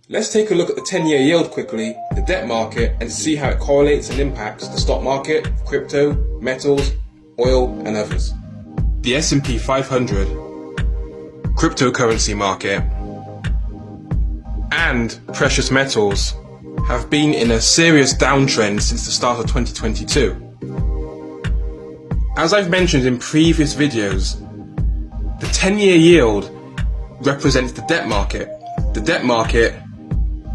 Let's take a look at the 10-year yield quickly, the debt market, and see how it correlates and impacts the stock market, crypto, metals, oil, and others. The S&P 500, cryptocurrency market, and precious metals have been in a serious downtrend since the start of 2022. As I've mentioned in previous videos, the 10-year yield represents the debt market. The debt market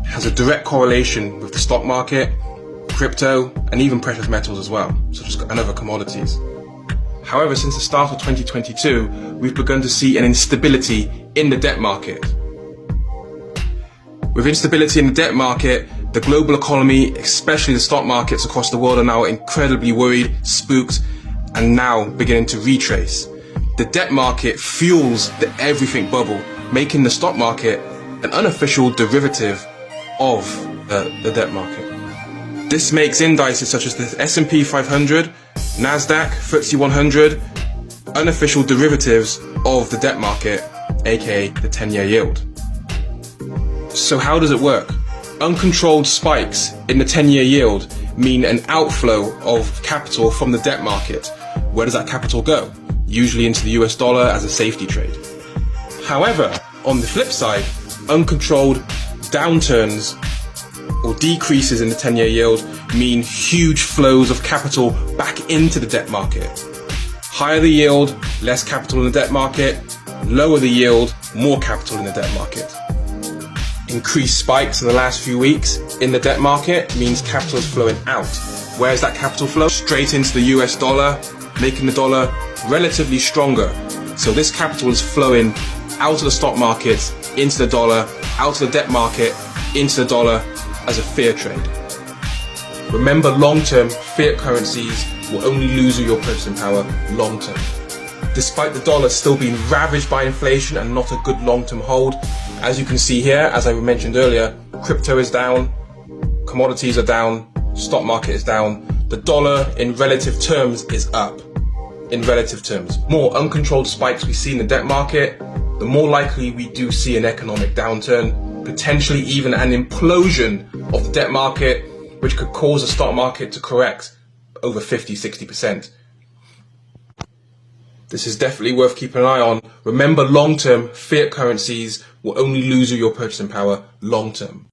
has a direct correlation with the stock market, crypto, and even precious metals as well, such as other commodities. However, since the start of 2022, we've begun to see an instability in the debt market. With instability in the debt market, the global economy, especially the stock markets across the world, are now incredibly worried, spooked, and now beginning to retrace. The debt market fuels the everything bubble, making the stock market an unofficial derivative of the debt market. This makes indices such as the S&P 500, Nasdaq, FTSE 100 unofficial derivatives of the debt market, aka the 10-year yield. So how does it work? Uncontrolled spikes in the 10-year yield mean an outflow of capital from the debt market. Where does that capital go? Usually into the US dollar as a safety trade. However, on the flip side, uncontrolled downturns or decreases in the 10-year yield mean huge flows of capital back into the debt market. Higher the yield, less capital in the debt market. Lower the yield, more capital in the debt market. Increased spikes in the last few weeks in the debt market means capital is flowing out. Where is that capital flow? Straight into the US dollar, making the dollar relatively stronger. So this capital is flowing out of the stock market, into the dollar, out of the debt market, into the dollar as a fear trade. Remember, long-term, fiat currencies will only lose you your purchasing power long-term. Despite the dollar still being ravaged by inflation and not a good long-term hold, as you can see here, as I mentioned earlier, crypto is down, commodities are down, stock market is down, the dollar in relative terms is up. In relative terms. More uncontrolled spikes we see in the debt market, the more likely we do see an economic downturn, potentially even an implosion of the debt market, which could cause the stock market to correct over 50-60%. This is definitely worth keeping an eye on. Remember, long-term, fiat currencies will only lose you your purchasing power long-term.